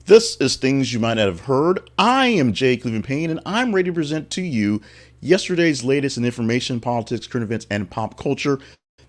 This is Things You Might Not Have Heard. I am Jay Cleveland Payne, and I'm ready to present to you yesterday's latest in information, politics, current events, and pop culture.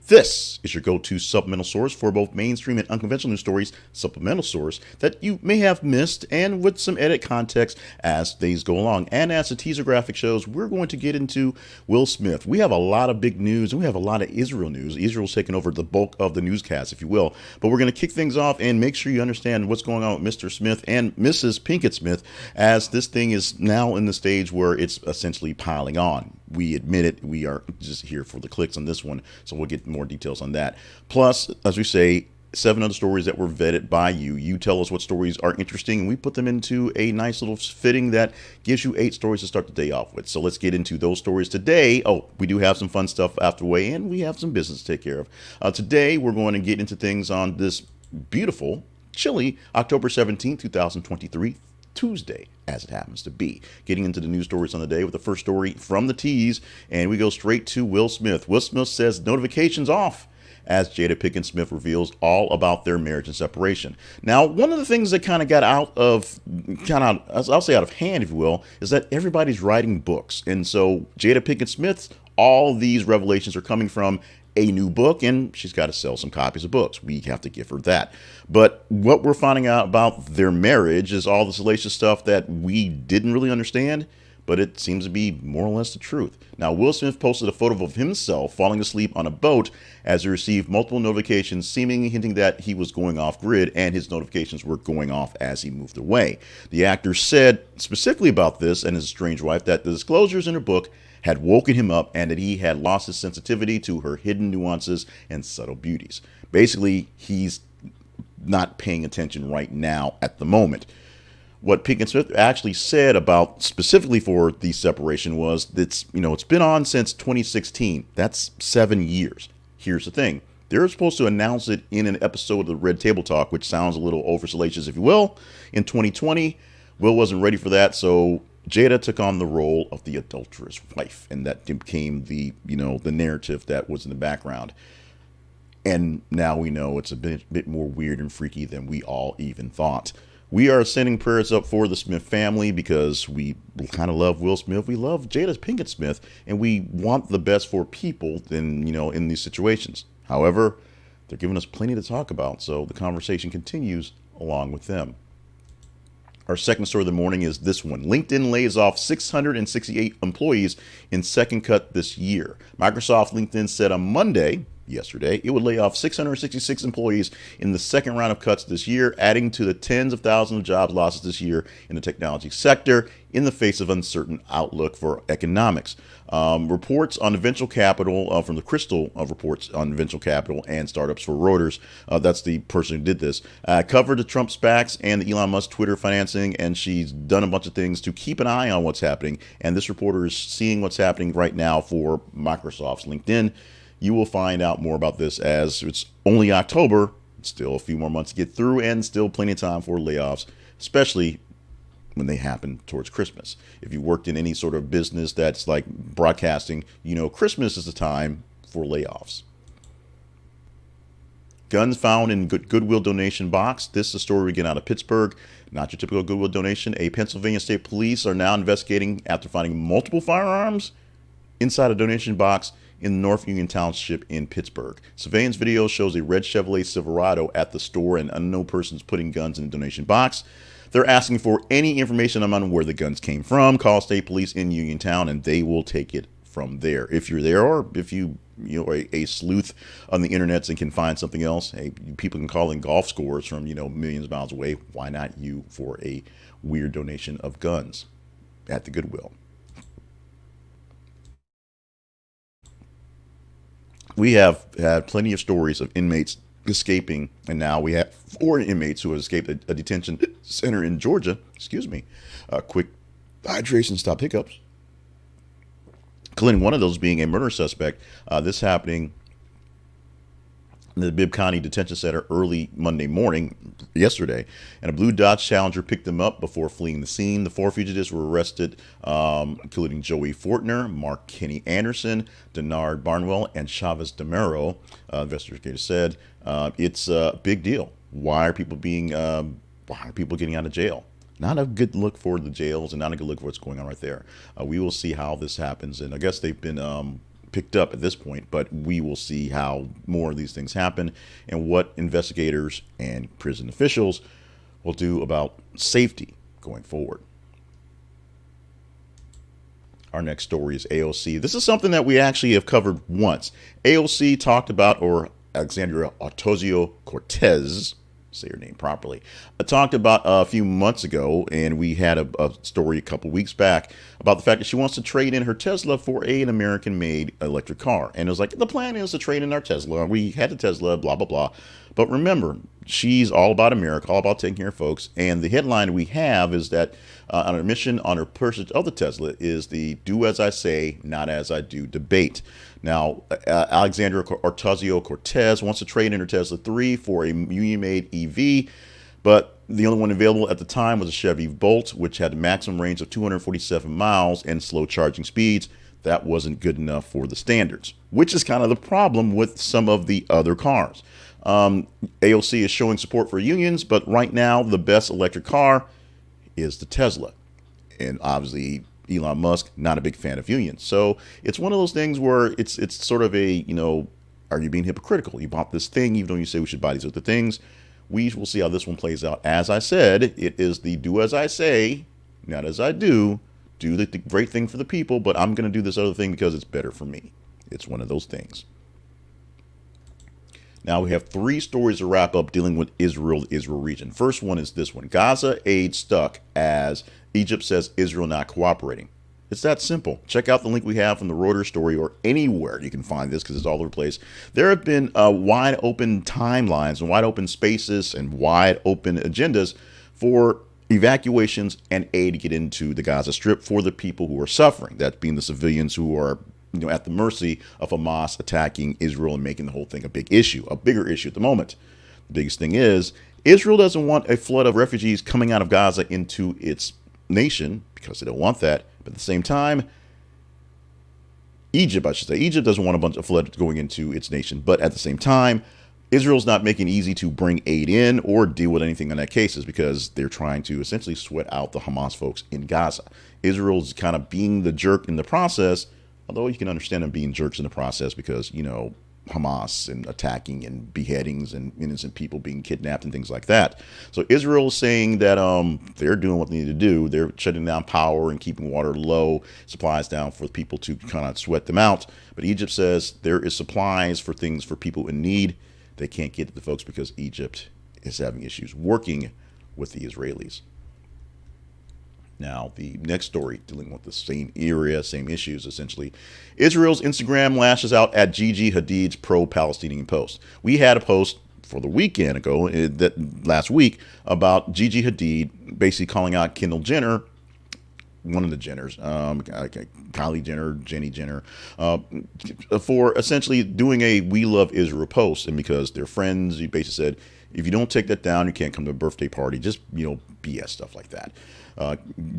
This is your go-to supplemental source for both mainstream and unconventional news stories, supplemental source that you may have missed, and with some edit context as things go along. And as the teaser graphic shows, we're going to get into Will Smith. We have a lot of big news, and we have a lot of Israel news. Israel's taking over the bulk of the newscast, if you will. But we're going to kick things off and make sure you understand what's going on with Mr. Smith and Mrs. Pinkett Smith, as this thing is now in the stage where it's essentially piling on. We admit it. We are just here for the clicks on this one, so we'll get more details on that. Plus, as we say, 7 other stories that were vetted by you. You tell us what stories are interesting, and we put them into a nice little fitting that gives you 8 stories to start the day off with. So let's get into those stories today. Oh, we do have some fun stuff after the way, and we have some business to take care of. Today, we're going to get into things on this beautiful, chilly October 17th, 2023. Tuesday, as it happens to be. Getting into the news stories on the day with the first story from the tease, and we go straight to Will Smith. Will Smith says notifications off as Jada Pinkett Smith reveals all about their marriage and separation. Now, one of the things that kind of got out of hand, if you will, is that everybody's writing books. And so Jada Pinkett Smith's, all these revelations are coming from a new book, and she's got to sell some copies of books. We have to give her that. But what we're finding out about their marriage is all the salacious stuff that we didn't really understand, but it seems to be more or less the truth. Now, Will Smith posted a photo of himself falling asleep on a boat as he received multiple notifications, seemingly hinting that he was going off grid, and his notifications were going off as he moved away. The actor said specifically about this and his estranged wife that the disclosures in her book had woken him up and that he had lost his sensitivity to her hidden nuances and subtle beauties. Basically, he's not paying attention right now at the moment. What Pinkett Smith actually said about specifically for the separation was it's been on since 2016. That's 7 years. Here's the thing. They're supposed to announce it in an episode of the Red Table Talk, which sounds a little over salacious, if you will, in 2020. Will wasn't ready for that, so Jada took on the role of the adulterous wife, and that became the narrative that was in the background. And now we know it's a bit more weird and freaky than we all even thought. We are sending prayers up for the Smith family because we kind of love Will Smith. We love Jada Pinkett Smith, and we want the best for people in these situations. However, they're giving us plenty to talk about, so the conversation continues along with them. Our second story of the morning is this one. LinkedIn lays off 668 employees in second cut this year. Microsoft LinkedIn said on Monday, yesterday, it would lay off 666 employees in the second round of cuts this year, adding to the tens of thousands of jobs losses this year in the technology sector in the face of uncertain outlook for economics. Reports on the venture capital from the Crystal reports on venture capital and startups for Reuters, that's the person who did this, covered the Trump SPACs and the Elon Musk Twitter financing, and she's done a bunch of things to keep an eye on what's happening. And this reporter is seeing what's happening right now for Microsoft's LinkedIn. You will find out more about this as it's only October, still a few more months to get through, and still plenty of time for layoffs, especially when they happen towards Christmas. If you worked in any sort of business that's like broadcasting, Christmas is the time for layoffs. Guns found in Goodwill donation box. This is a story we get out of Pittsburgh. Not your typical Goodwill donation. A Pennsylvania State Police are now investigating after finding multiple firearms inside a donation box in North Union Township in Pittsburgh. Surveillance video shows a red Chevrolet Silverado at the store and unknown persons putting guns in the donation box. They're asking for any information on where the guns came from. Call state police in Uniontown and they will take it from there. If you're there, or if you are a sleuth on the internet and can find something else, hey, people can call in golf scores from millions of miles away. Why not you for a weird donation of guns at the Goodwill? We have had plenty of stories of inmates escaping, and now we have 4 inmates who have escaped a detention center in Georgia. Excuse me. Quick hydration, stop hiccups. Including one of those being a murder suspect. This happening in the Bibb County Detention Center early Monday morning, yesterday, and a blue Dodge Challenger picked them up before fleeing the scene. The 4 fugitives were arrested, including Joey Fortner, Mark Kenny Anderson, Denard Barnwell, and Chavez Demero. Investigators said it's a big deal. Why are people being why are people getting out of jail? Not a good look for the jails and not a good look for what's going on right there. We will see how this happens. And I guess they've been picked up at this point, but we will see how more of these things happen and what investigators and prison officials will do about safety going forward. Our next story is AOC. This is something that we actually have covered once. AOC talked about, or Alexandria Ocasio-Cortez, say her name properly, talked about a few months ago, and we had a story a couple weeks back about the fact that she wants to trade in her Tesla for an American-made electric car. And it was like, the plan is to trade in our Tesla. We had the Tesla, blah, blah, blah. But remember, she's all about America, all about taking care of folks. And the headline we have is that on her mission on her purchase of the Tesla is the do as I say, not as I do debate. Now, Alexandria Ocasio-Cortez wants to trade in her Tesla 3 for a union-made EV, but the only one available at the time was a Chevy Bolt, which had a maximum range of 247 miles and slow charging speeds. That wasn't good enough for the standards, which is kind of the problem with some of the other cars. AOC is showing support for unions, but right now the best electric car is the Tesla. And obviously Elon Musk, not a big fan of unions. So it's one of those things where it's sort of a, are you being hypocritical? You bought this thing, even though you say we should buy these other things. We will see how this one plays out. As I said, it is the do as I say, not as I do. Do the great thing for the people, but I'm going to do this other thing because it's better for me. It's one of those things. Now we have 3 stories to wrap up dealing with Israel, the Israel region. First one is this one. Gaza aid stuck as Egypt says Israel not cooperating. It's that simple. Check out the link we have from the Reuters story or anywhere you can find this because it's all over the place. There have been wide open timelines and wide open spaces and wide open agendas for evacuations and aid to get into the Gaza Strip for the people who are suffering. That being the civilians who are at the mercy of Hamas attacking Israel and making the whole thing a big issue, a bigger issue at the moment. The biggest thing is Israel doesn't want a flood of refugees coming out of Gaza into its nation because they don't want that. But at the same time, Egypt doesn't want a bunch of flood going into its nation. But at the same time, Israel's not making it easy to bring aid in or deal with anything on that cases because they're trying to essentially sweat out the Hamas folks in Gaza. Israel's kind of being the jerk in the process, although you can understand them being jerks in the process because, Hamas and attacking and beheadings and innocent people being kidnapped and things like that. So Israel is saying that they're doing what they need to do. They're shutting down power and keeping water low, supplies down for people to kind of sweat them out. But Egypt says there is supplies for things for people in need. They can't get to the folks because Egypt is having issues working with the Israelis. Now, the next story dealing with the same area, same issues, essentially. Israel's Instagram lashes out at Gigi Hadid's pro-Palestinian post. We had a post for the weekend ago, last week, about Gigi Hadid basically calling out Kendall Jenner, one of the Jenners, Kylie Jenner, Jenny Jenner, for essentially doing a We Love Israel post. And because they're friends, he basically said, if you don't take that down, you can't come to a birthday party. Just, BS stuff like that.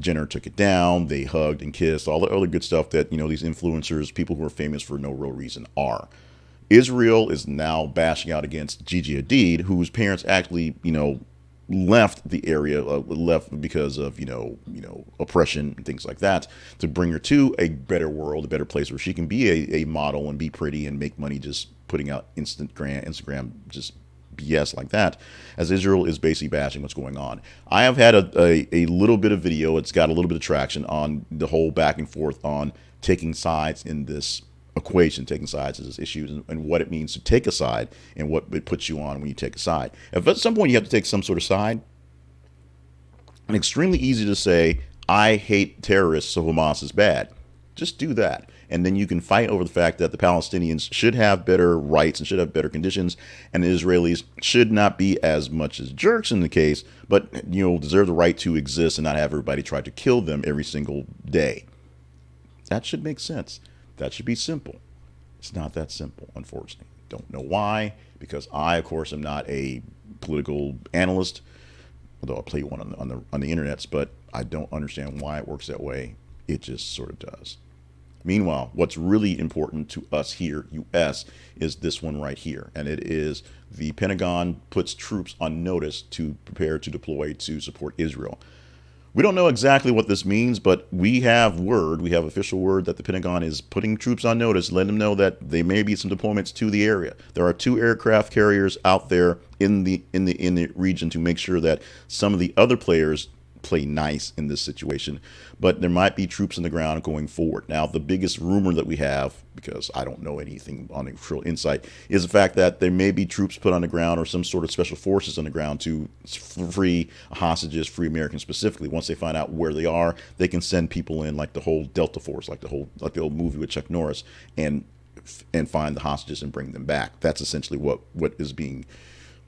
Jenner took it down. They hugged and kissed, all the other good stuff that, these influencers, people who are famous for no real reason are. Israel is now bashing out against Gigi Hadid, whose parents actually, left the area, left because of, oppression and things like that, to bring her to a better world, a better place where she can be a model and be pretty and make money just putting out Instagram, just BS like that, as Israel is basically bashing what's going on. I have had a little bit of video. It's got a little bit of traction on the whole back and forth on taking sides in this equation, taking sides in this issue and what it means to take a side and what it puts you on when you take a side. If at some point you have to take some sort of side, it's extremely easy to say, I hate terrorists, so Hamas is bad. Just do that. And then you can fight over the fact that the Palestinians should have better rights and should have better conditions, and the Israelis should not be as much as jerks in the case, but deserve the right to exist and not have everybody try to kill them every single day. That should make sense. That should be simple. It's not that simple, unfortunately. Don't know why, because I, of course, am not a political analyst, although I play one on the internets, but I don't understand why it works that way. It just sort of does. Meanwhile, what's really important to us here, U.S., is this one right here. And it is the Pentagon puts troops on notice to prepare to deploy to support Israel. We don't know exactly what this means, but we have official word that the Pentagon is putting troops on notice, letting them know that there may be some deployments to the area. There are 2 aircraft carriers out there in the region to make sure that some of the other players play nice in this situation, but there might be troops on the ground going forward. Now, the biggest rumor that we have, because I don't know anything on actual insight, is the fact that there may be troops put on the ground or some sort of special forces on the ground to free hostages, free Americans specifically. Once they find out where they are, they can send people in, like the whole Delta Force, like the old movie with Chuck Norris, and find the hostages and bring them back. That's essentially what is being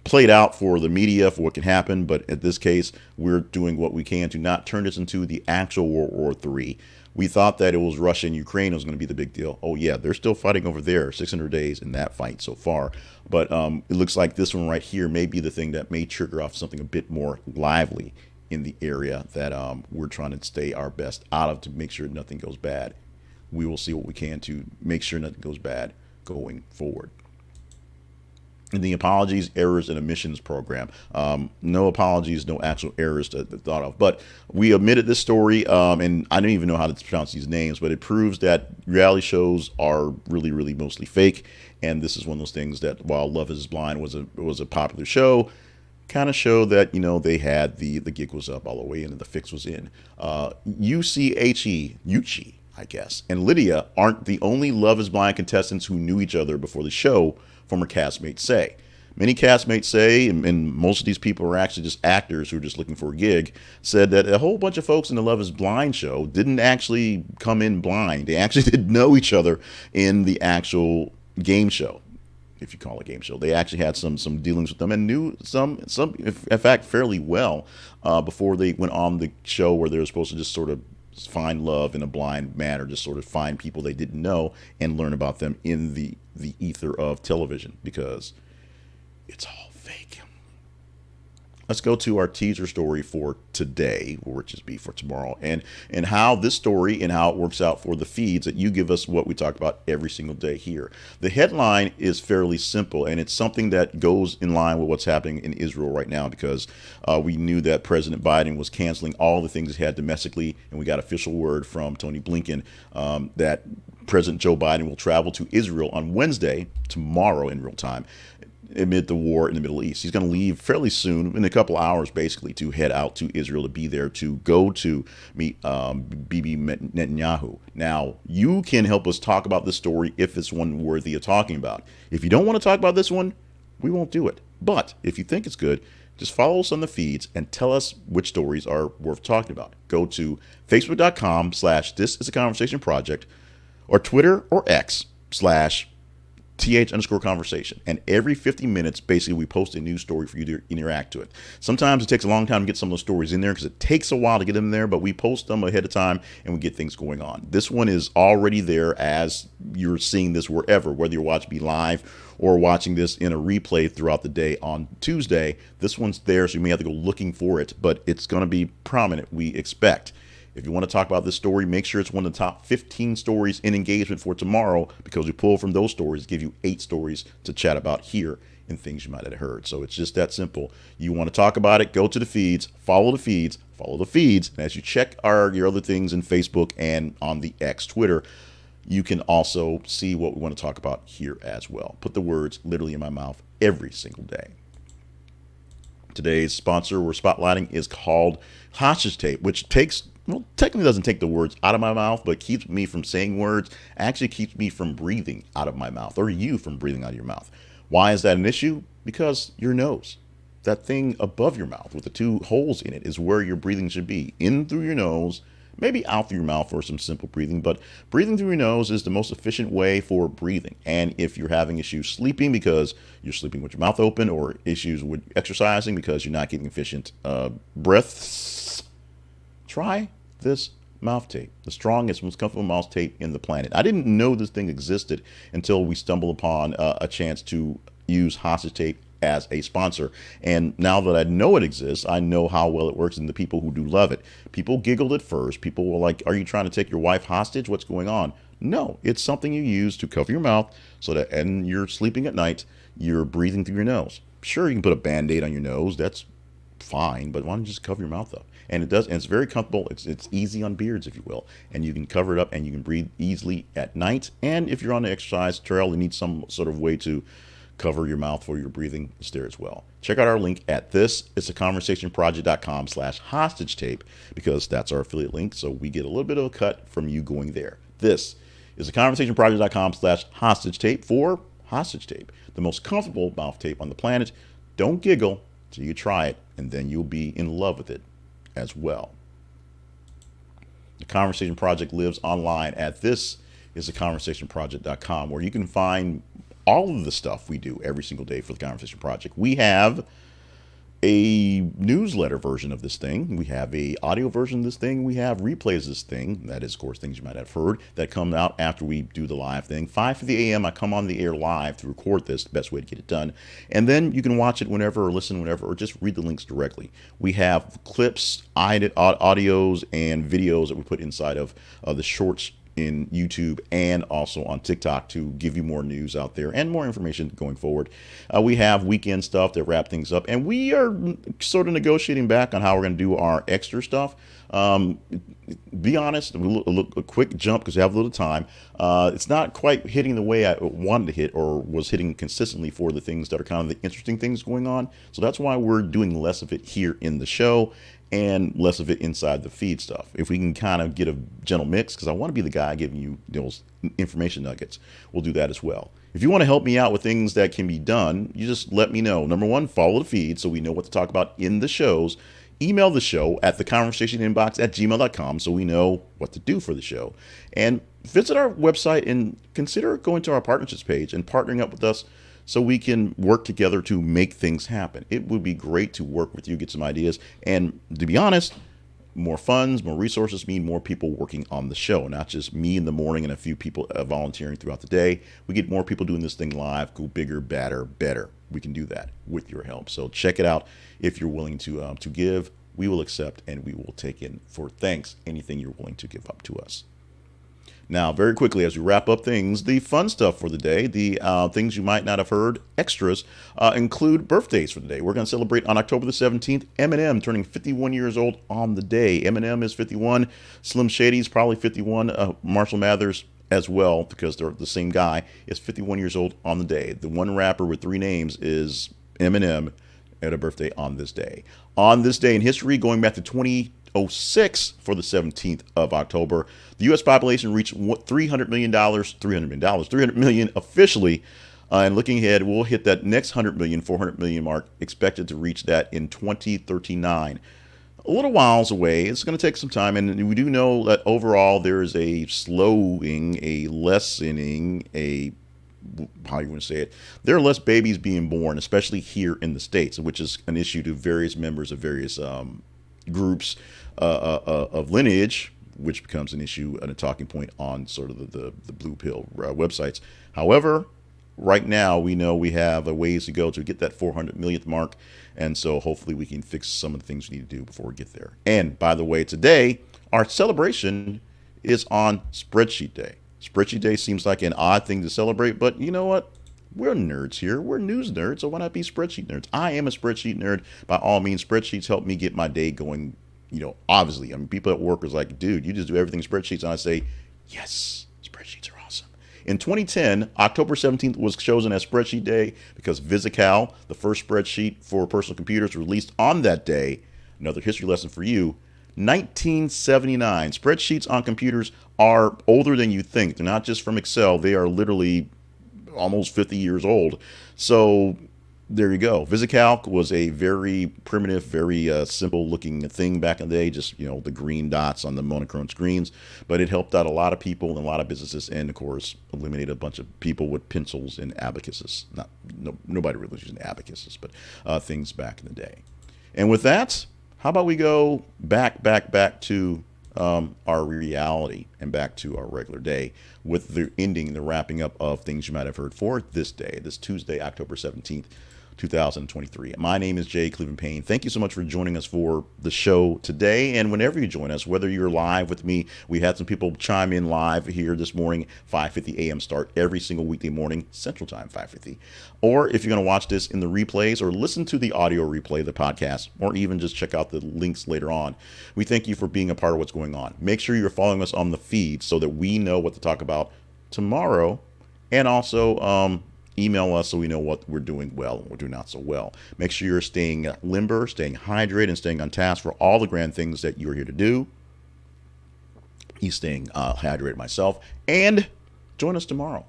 played out for the media, for what can happen. But in this case, we're doing what we can to not turn this into the actual World War III. We thought that it was Russia and Ukraine was going to be the big deal. Oh yeah, they're still fighting over there, 600 days in that fight so far. But it looks like this one right here may be the thing that may trigger off something a bit more lively in the area that we're trying to stay our best out of, to make sure nothing goes bad. We will see what we can to make sure nothing goes bad going forward. In the apologies, errors, and omissions program, no apologies, no actual errors to thought of. But we omitted this story, and I don't even know how to pronounce these names, but it proves that reality shows are really, really mostly fake. And this is one of those things that, while Love Is Blind was a popular show, kind of showed that, they had the gig was up all the way in and the fix was in. Yuchi, I guess, and Lydia aren't the only Love Is Blind contestants who knew each other before the show, former castmates say. Many castmates say, and most of these people are actually just actors who are just looking for a gig, said that a whole bunch of folks in the Love Is Blind show didn't actually come in blind. They actually did know each other in the actual game show, if you call it a game show. They actually had some dealings with them and knew some in fact, fairly well before they went on the show, where they were supposed to just sort of find love in a blind manner, just sort of find people they didn't know and learn about them in the ether of television, because it's all fake. Let's go to our teaser story for today, which is be for tomorrow, and how this story and how it works out for the feeds that you give us, what we talk about every single day here. The headline is fairly simple, and it's something that goes in line with what's happening in Israel right now, because we knew that President Biden was canceling all the things he had domestically, and we got official word from Tony Blinken that President Joe Biden will travel to Israel on Wednesday, tomorrow in real time, amid the war in the Middle East. He's going to leave fairly soon, in a couple hours basically, to head out to Israel, to be there, to go to meet Bibi Netanyahu. Now, you can help us talk about this story if it's one worthy of talking about. If you don't want to talk about this one, we won't do it. But if you think it's good, just follow us on the feeds and tell us which stories are worth talking about. Go to facebook.com/thisIsAConversationProject, or Twitter or X /TH_conversation. And every 50 minutes, basically, we post a new story for you to interact to it. Sometimes it takes a long time to get some of those stories in there, because it takes a while to get them there, but we post them ahead of time and we get things going on. This one is already there as you're seeing this wherever, whether you're watching me live or watching this in a replay throughout the day on Tuesday. This one's there, so you may have to go looking for it, but it's going to be prominent, we expect. If you want to talk about this story, make sure it's one of the top 15 stories in engagement for tomorrow, because we pull from those stories, give you 8 stories to chat about here and things you might have heard. So it's just that simple. You want to talk about it, go to the feeds, follow the feeds, and as you check your other things in Facebook and on the X Twitter, you can also see what we want to talk about here as well. Put the words literally in my mouth every single day. Today's sponsor we're spotlighting is called Hostage Tape, which technically doesn't take the words out of my mouth, but keeps me from saying words, actually keeps me from breathing out of my mouth, or you from breathing out of your mouth. Why is that an issue? Because your nose, that thing above your mouth with the 2 holes in it, is where your breathing should be. In through your nose, maybe out through your mouth for some simple breathing, but breathing through your nose is the most efficient way for breathing. And if you're having issues sleeping because you're sleeping with your mouth open, or issues with exercising because you're not getting efficient breaths, try this mouth tape, the strongest, most comfortable mouth tape in the planet. I didn't know this thing existed until we stumbled upon a chance to use Hostage Tape as a sponsor. And now that I know it exists, I know how well it works and the people who do love it. People giggled at first. People were like, are you trying to take your wife hostage? What's going on? No, it's something you use to cover your mouth so that and you're sleeping at night, you're breathing through your nose. Sure, you can put a Band-Aid on your nose. That's fine, but why don't you just cover your mouth up? And it does, and it's very comfortable. It's easy on beards, if you will, and you can cover it up and you can breathe easily at night. And if you're on the exercise trail and need some sort of way to cover your mouth for your breathing, it's there as well. Check out our link at thisistheconversationproject.com/hostage tape because that's our affiliate link. So we get a little bit of a cut from you going there. This is theconversationproject.com/hostage tape for hostage tape, the most comfortable mouth tape on the planet. Don't giggle till you try it, and then you'll be in love with it as well. The Conversation Project lives online at thisistheconversationproject.com, where you can find all of the stuff we do every single day for the Conversation Project. We have a newsletter version of this thing. We have a audio version of this thing. We have replays of this thing. That is, of course, things you might have heard that come out after we do the live thing. 5:50 a.m. I come on the air live to record this, the best way to get it done. And then you can watch it whenever or listen whenever or just read the links directly. We have clips, audios, and videos that we put inside of the shorts in YouTube and also on TikTok to give you more news out there and more information going forward. We have weekend stuff that wrap things up, and we are sort of negotiating back on how we're going to do our extra stuff. Be honest, a quick jump because we have a little time. It's not quite hitting the way I wanted to hit or was hitting consistently for the things that are kind of the interesting things going on. So that's why we're doing less of it here in the show and less of it inside the feed stuff. If we can kind of get a gentle mix, because I want to be the guy giving you those information nuggets, we'll do that as well. If you want to help me out with things that can be done, you just let me know. Number one, follow the feed so we know what to talk about in the shows. Email the show at theconversationinbox@gmail.com so we know what to do for the show. And visit our website and consider going to our partnerships page and partnering up with us so we can work together to make things happen. It would be great to work with you, get some ideas. And to be honest, more funds, more resources mean more people working on the show, not just me in the morning and a few people volunteering throughout the day. We get more people doing this thing live, go bigger, badder, better. We can do that with your help. So check it out. If you're willing to give, we will accept and we will take in for thanks anything you're willing to give up to us. Now, very quickly, as we wrap up things, the fun stuff for the day, the things you might not have heard, extras, include birthdays for the day. We're going to celebrate on October the 17th, Eminem turning 51 years old on the day. Eminem is 51, Slim Shady's probably 51, Marshall Mathers as well, because they're the same guy, is 51 years old on the day. The one rapper with three names is Eminem at a birthday on this day. On this day in history, going back to 2006 for the 17th of October, the U.S. population reached $300 million officially. And looking ahead, we'll hit that next 400 million mark, expected to reach that in 2039. A little whiles away. It's going to take some time. And we do know that overall there is a slowing, a lessening, how you want to say it, there are less babies being born, especially here in the States, which is an issue to various members of various groups of lineage, which becomes an issue and a talking point on sort of the blue pill websites. However, right now we know we have a ways to go to get that 400 millionth mark, and so hopefully we can fix some of the things we need to do before we get there. And by the way, today our celebration is on Spreadsheet Day. Spreadsheet Day seems like an odd thing to celebrate, but you know what? We're nerds here. We're news nerds, so why not be spreadsheet nerds? I am a spreadsheet nerd. By all means, spreadsheets help me get my day going, obviously. I mean, people at work is like, dude, you just do everything spreadsheets. And I say, yes, spreadsheets are awesome. In 2010, October 17th was chosen as Spreadsheet Day because Physical, the first spreadsheet for personal computers, released on that day. Another history lesson for you. 1979. Spreadsheets on computers are older than you think. They're not just from Excel. They are literally almost 50 years old. So there you go. VisiCalc was a very primitive, very simple looking thing back in the day, just the green dots on the monochrome screens, but it helped out a lot of people and a lot of businesses, and of course eliminated a bunch of people with pencils and abacuses. Nobody really was using abacuses, but things back in the day. And with that, how about we go back to our reality and back to our regular day with the ending, the wrapping up of things you might have heard for this day, this Tuesday, October 17th, 2023. My name is Jay Cleveland Payne. Thank you so much for joining us for the show today. And whenever you join us, whether you're live with me, we had some people chime in live here this morning, 5:50 a.m. start every single weekday morning, Central Time, 5:50. Or if you're going to watch this in the replays or listen to the audio replay of the podcast, or even just check out the links later on, we thank you for being a part of what's going on. Make sure you're following us on the feed so that we know what to talk about tomorrow. And also, email us so we know what we're doing well and what we're doing not so well. Make sure you're staying limber, staying hydrated, and staying on task for all the grand things that you're here to do. He's staying hydrated myself. And join us tomorrow.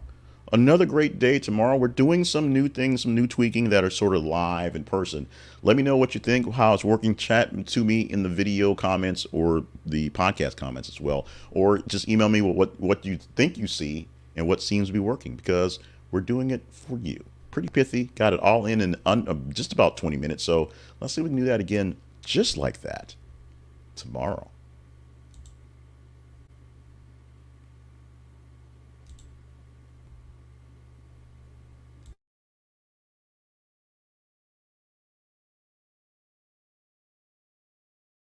Another great day tomorrow. We're doing some new things, some new tweaking that are sort of live in person. Let me know what you think, how it's working. Chat to me in the video comments or the podcast comments as well. Or just email me what you think you see and what seems to be working, because we're doing it for you. Pretty pithy. Got it all in just about 20 minutes. So let's see if we can do that again just like that tomorrow.